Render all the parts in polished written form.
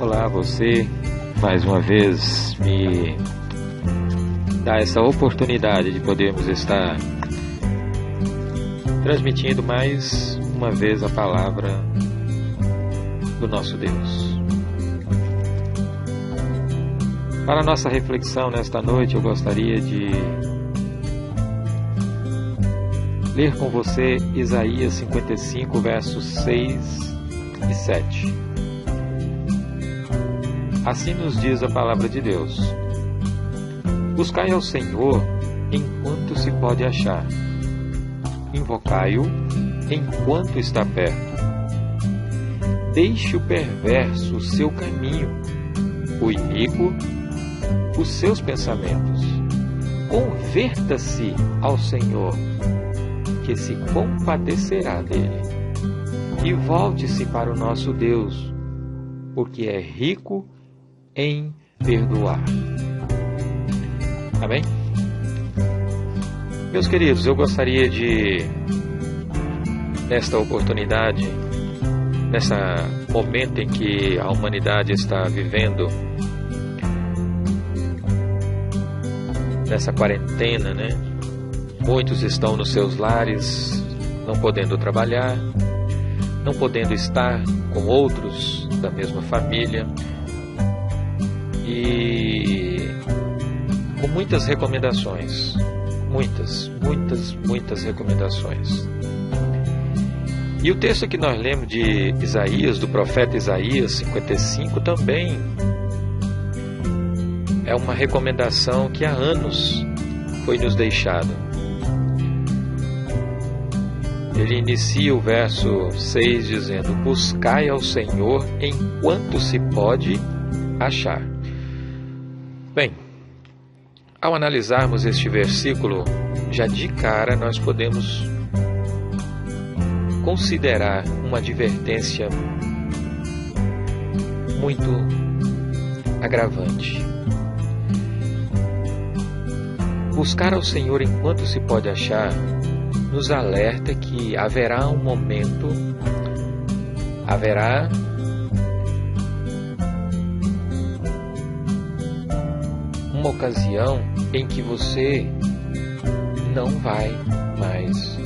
Olá, você mais uma vez me dá essa oportunidade de podermos estar transmitindo mais uma vez a palavra do nosso Deus. Para a nossa reflexão nesta noite, eu gostaria de ler com você Isaías 55, versos 6 e 7. Assim nos diz a palavra de Deus: buscai ao Senhor enquanto se pode achar, invocai-o enquanto está perto. Deixe o perverso o seu caminho, o iníquo os seus pensamentos. Converta-se ao Senhor, que se compadecerá dele, e volte-se para o nosso Deus, porque é rico em perdoar. Amém? Meus queridos, eu gostaria de, nesta oportunidade, nesse momento em que a humanidade está vivendo, nessa quarentena, né? Muitos estão nos seus lares, não podendo trabalhar, não podendo estar com outros da mesma família e com muitas recomendações, muitas recomendações. E o texto que nós lemos de Isaías, do profeta Isaías 55, também é uma recomendação que há anos foi nos deixada. Ele inicia o verso 6 dizendo: buscai ao Senhor enquanto se pode achar. Bem, ao analisarmos este versículo, já de cara nós podemos considerar uma advertência muito agravante. Buscar ao Senhor enquanto se pode achar nos alerta que haverá um momento, haverá uma ocasião em que você não vai mais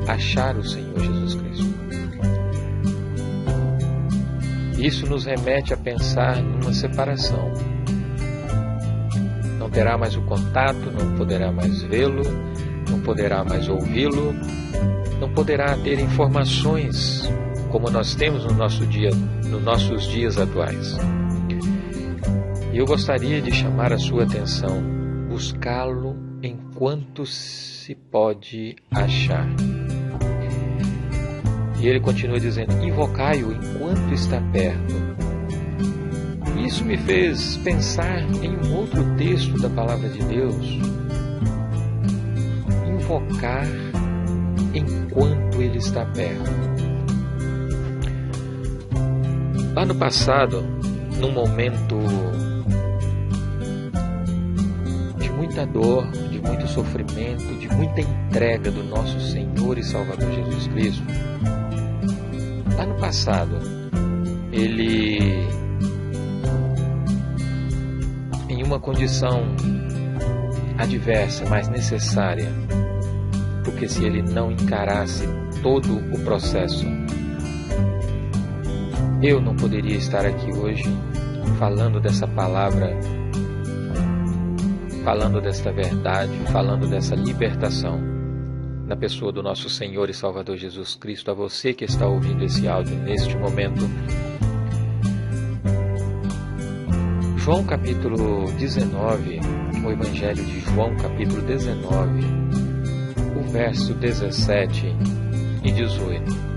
achar o Senhor Jesus Cristo. Isso nos remete a pensar numa separação. Não terá mais o contato, não poderá mais vê-lo, não poderá mais ouvi-lo, não poderá ter informações como nós temos no nosso dia, nos nossos dias atuais. E eu gostaria de chamar a sua atenção: buscá-lo enquanto se pode achar. E ele continua dizendo: invocai-o enquanto está perto. Isso me fez pensar em um outro texto da palavra de Deus. Invocar enquanto ele está perto. Lá no passado, num momento de muita dor, de muito sofrimento, de muita entrega do nosso Senhor e Salvador Jesus Cristo, lá no passado, ele, em uma condição adversa, mas necessária, porque se ele não encarasse todo o processo, eu não poderia estar aqui hoje falando dessa palavra, falando desta verdade, falando dessa libertação na pessoa do nosso Senhor e Salvador Jesus Cristo. A você que está ouvindo esse áudio neste momento, João capítulo 19, o Evangelho de João capítulo 19, o verso 17 e 18.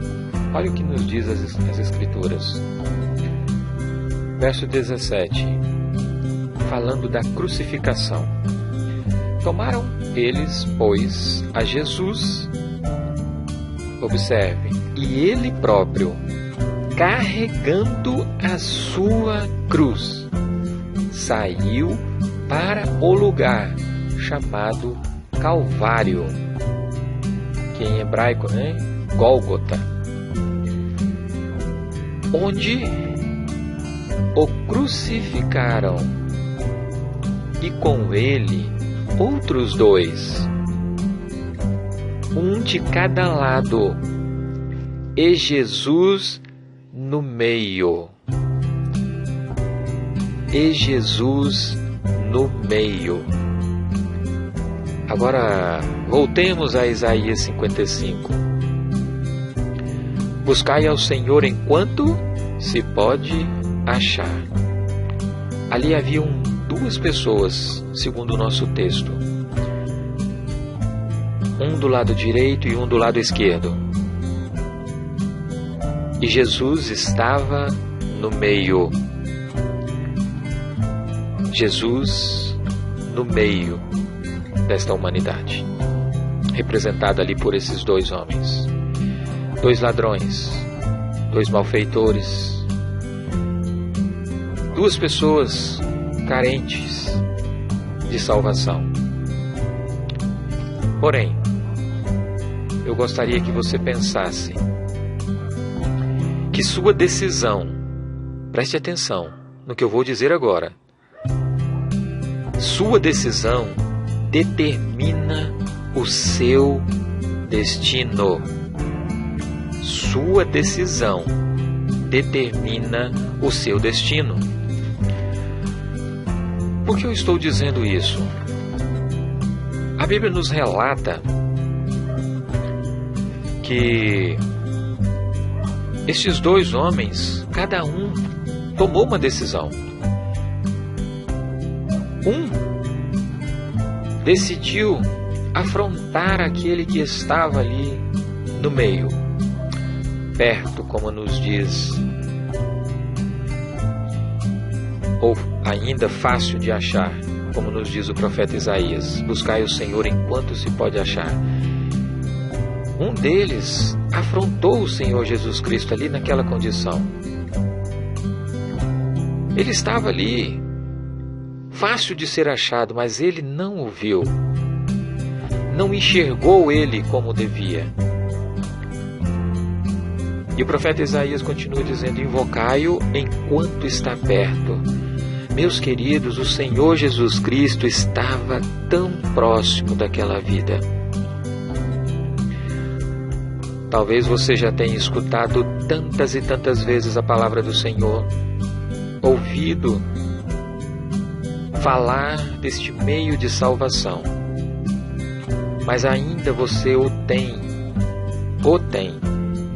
Olha o que nos diz as Escrituras. Verso 17, falando da crucificação. Tomaram eles, pois, a Jesus, observe, e ele próprio, carregando a sua cruz, saiu para o lugar chamado Calvário, que em hebraico, Gólgota, onde o crucificaram, e com ele outros 2, um de cada lado, e Jesus no meio. E Jesus no meio. Agora, voltemos a Isaías 55. Buscai ao Senhor enquanto se pode achar. Ali haviam 2 pessoas, segundo o nosso texto. Um do lado direito e um do lado esquerdo. E Jesus estava no meio. Jesus no meio desta humanidade, representada ali por esses 2 homens. 2 ladrões, 2 malfeitores, 2 pessoas carentes de salvação. Porém, eu gostaria que você pensasse que sua decisão, preste atenção no que eu vou dizer agora, sua decisão determina o seu destino. Sua decisão determina o seu destino. Por que eu estou dizendo isso? A Bíblia nos relata que estes 2 homens, cada um tomou uma decisão. Um decidiu afrontar aquele que estava ali no meio, perto, como nos diz, ou ainda fácil de achar, como nos diz o profeta Isaías: buscai o Senhor enquanto se pode achar. Um deles afrontou o Senhor Jesus Cristo ali naquela condição. Ele estava ali, fácil de ser achado, mas ele não o viu. Não enxergou ele como devia. E o profeta Isaías continua dizendo: invocai-o enquanto está perto. Meus queridos, o Senhor Jesus Cristo estava tão próximo daquela vida. Talvez você já tenha escutado tantas e tantas vezes a palavra do Senhor, ouvido falar deste meio de salvação, mas ainda você o tem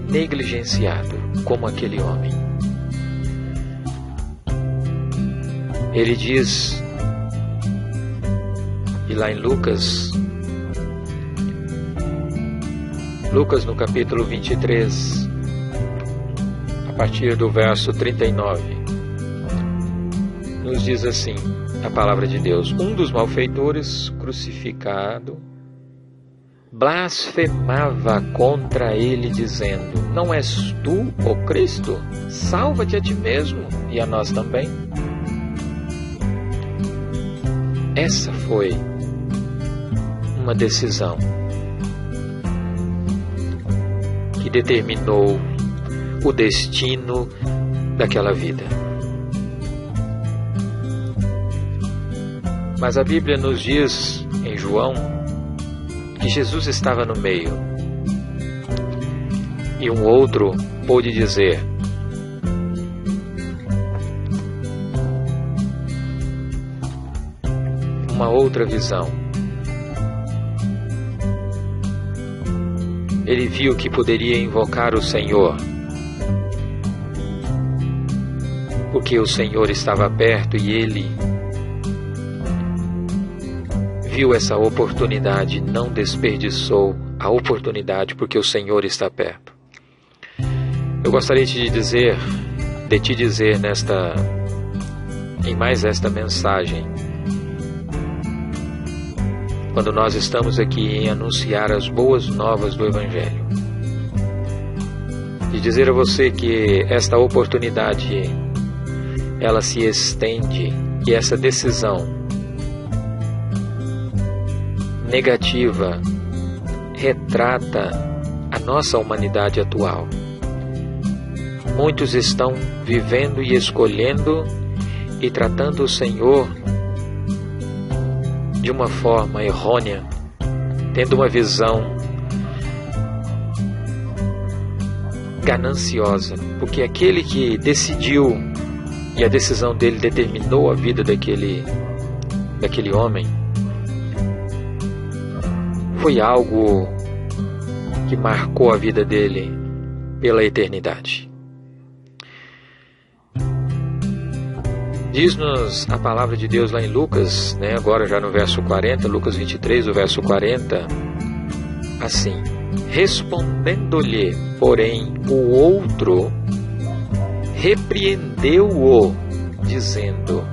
negligenciado como aquele homem. Ele diz, e lá em Lucas no capítulo 23, a partir do verso 39, nos diz assim a palavra de Deus: um dos malfeitores crucificado blasfemava contra ele, dizendo: não és tu o Cristo? Salva-te a ti mesmo e a nós também. Essa foi uma decisão que determinou o destino daquela vida. Mas a Bíblia nos diz em João que Jesus estava no meio. E um outro pôde dizer: uma outra visão. Ele viu que poderia invocar o Senhor, porque o Senhor estava perto, e ele viu essa oportunidade, não desperdiçou a oportunidade, porque o Senhor está perto. Eu gostaria de te dizer em mais esta mensagem, quando nós estamos aqui em anunciar as boas novas do Evangelho, de dizer a você que esta oportunidade, ela se estende, e essa decisão negativa retrata a nossa humanidade atual. Muitos estão vivendo e escolhendo e tratando o Senhor de uma forma errônea, tendo uma visão gananciosa, porque aquele que decidiu e a decisão dele determinou a vida daquele homem foi algo que marcou a vida dele pela eternidade. Diz-nos a palavra de Deus lá em Lucas, agora já no verso 40, Lucas 23, o verso 40, assim: respondendo-lhe, porém, o outro repreendeu-o, dizendo: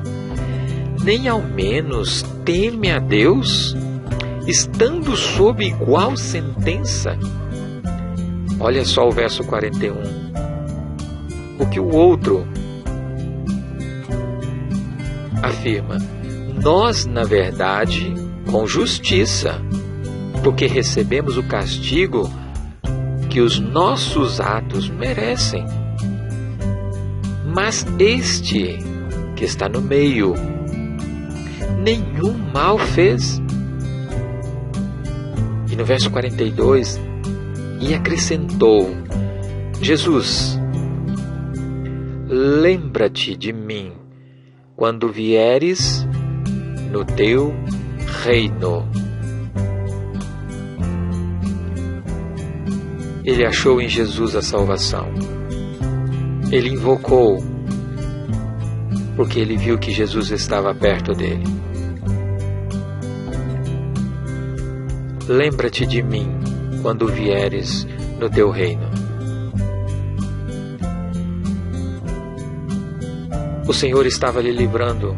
nem ao menos teme a Deus, estando sob igual sentença? Olha só o verso 41. O que o outro afirma: nós, na verdade, com justiça, porque recebemos o castigo que os nossos atos merecem. Mas este que está no meio nenhum mal fez. E no verso 42, e acrescentou Jesus: lembra-te de mim quando vieres no teu reino. Ele achou em Jesus a salvação. Ele invocou, porque ele viu que Jesus estava perto dele. Lembra-te de mim quando vieres no teu reino. O Senhor estava lhe livrando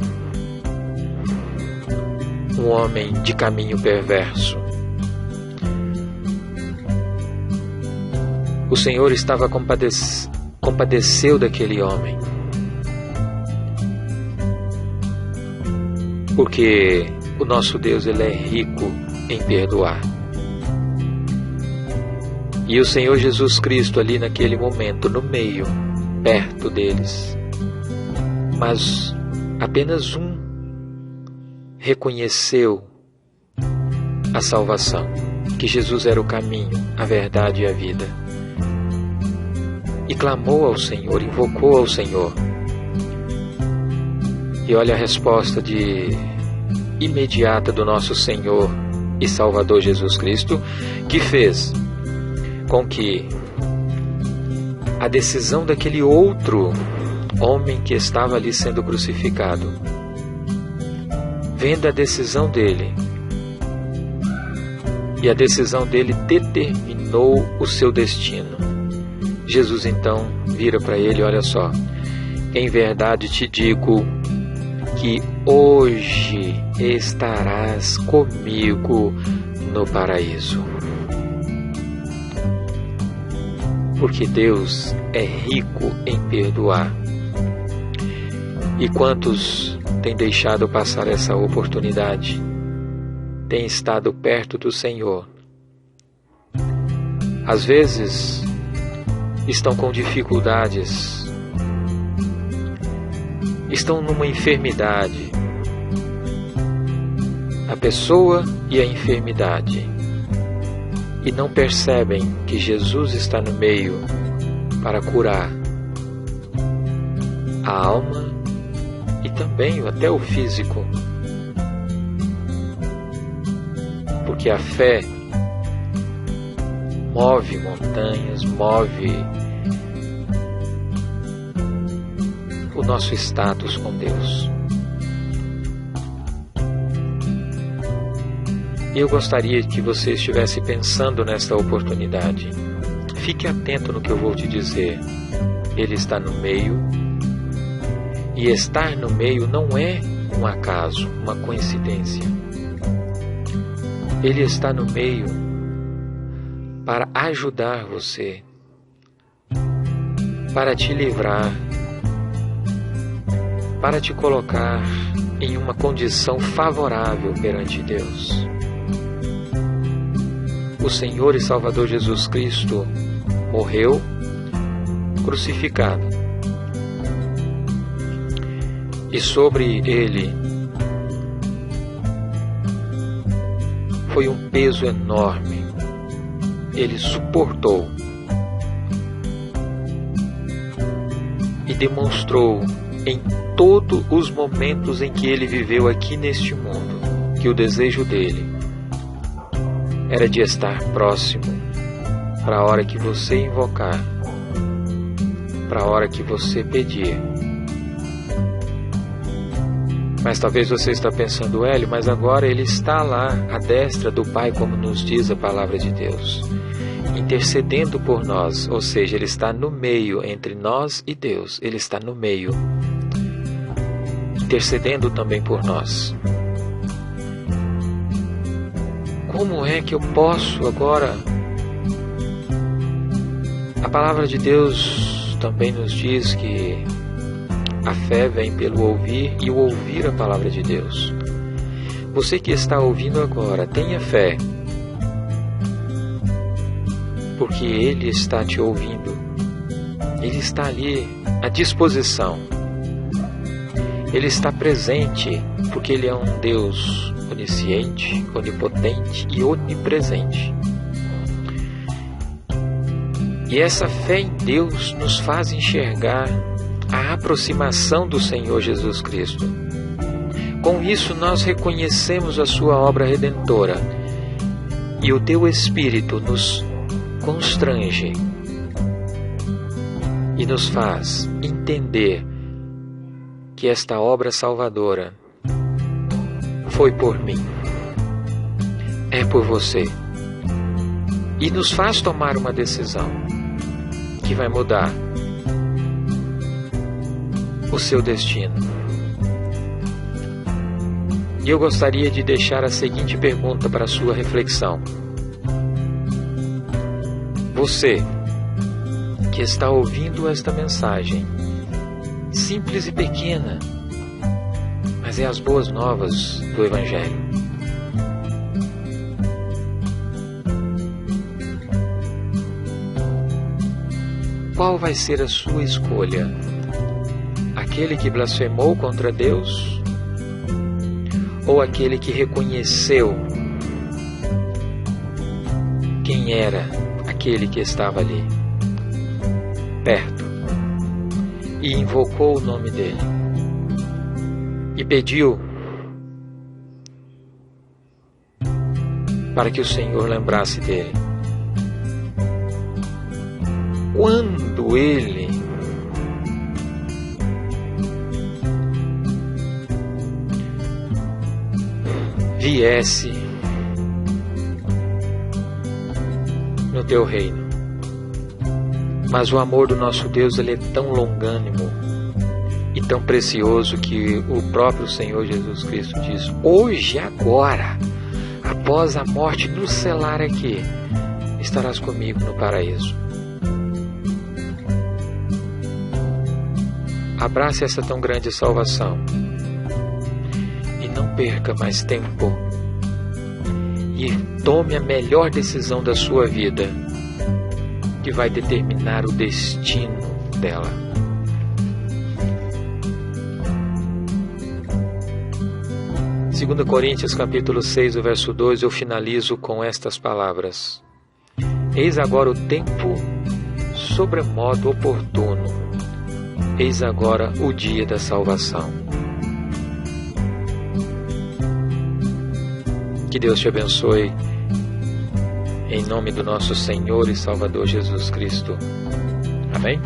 um homem de caminho perverso. O Senhor estava compadeceu daquele homem, porque o nosso Deus, ele é rico em perdoar. E o Senhor Jesus Cristo ali naquele momento, no meio, perto deles, mas apenas um reconheceu a salvação, que Jesus era o caminho, a verdade e a vida, e clamou ao Senhor, invocou ao Senhor. E olha a resposta imediata do nosso Senhor e Salvador Jesus Cristo, que fez com que a decisão daquele outro homem que estava ali sendo crucificado, vendo a decisão dele, e a decisão dele determinou o seu destino. Jesus então vira para ele: olha só, em verdade te digo que hoje estarás comigo no paraíso. Porque Deus é rico em perdoar. E quantos têm deixado passar essa oportunidade? Têm estado perto do Senhor. Às vezes estão com dificuldades, estão numa enfermidade, a pessoa e a enfermidade, e não percebem que Jesus está no meio para curar a alma e também até o físico, porque a fé move montanhas, move o nosso status com Deus. E eu gostaria que você estivesse pensando nesta oportunidade. Fique atento no que eu vou te dizer. Ele está no meio, e estar no meio não é um acaso, uma coincidência. Ele está no meio para ajudar você, para te livrar, para te colocar em uma condição favorável perante Deus. O Senhor e Salvador Jesus Cristo morreu, crucificado. E sobre ele foi um peso enorme. Ele suportou e demonstrou em todos os momentos em que ele viveu aqui neste mundo que o desejo dele era de estar próximo para a hora que você invocar, para a hora que você pedir. Mas talvez você está pensando, Hélio, mas agora ele está lá à destra do Pai, como nos diz a palavra de Deus, intercedendo por nós, ou seja, ele está no meio entre nós e Deus, ele está no meio, intercedendo também por nós. Como é que eu posso agora? A palavra de Deus também nos diz que a fé vem pelo ouvir e o ouvir a palavra de Deus. Você que está ouvindo agora, tenha fé, porque Ele está te ouvindo. Ele está ali à disposição. Ele está presente, porque Ele é um Deus onisciente, onipotente e onipresente. E essa fé em Deus nos faz enxergar a aproximação do Senhor Jesus Cristo. Com isso nós reconhecemos a sua obra redentora e o teu Espírito nos constrange e nos faz entender que esta obra salvadora foi por mim, é por você, e nos faz tomar uma decisão que vai mudar o seu destino. E eu gostaria de deixar a seguinte pergunta para a sua reflexão. Você que está ouvindo esta mensagem, simples e pequena, mas é as boas novas do Evangelho. Qual vai ser a sua escolha? Aquele que blasfemou contra Deus ou aquele que reconheceu quem era aquele que estava ali, perto, e invocou o nome dele e pediu para que o Senhor lembrasse dele? Quando ele viesse no teu reino. Mas o amor do nosso Deus, ele é tão longânimo e tão precioso que o próprio Senhor Jesus Cristo diz: hoje, agora, após a morte, nos selar aqui, estarás comigo no paraíso. Abrace essa tão grande salvação e não perca mais tempo e tome a melhor decisão da sua vida, que vai determinar o destino dela. Segunda Coríntios capítulo 6, o verso 2, eu finalizo com estas palavras: eis agora o tempo sobremodo oportuno, eis agora o dia da salvação. Que Deus te abençoe, em nome do nosso Senhor e Salvador Jesus Cristo. Amém?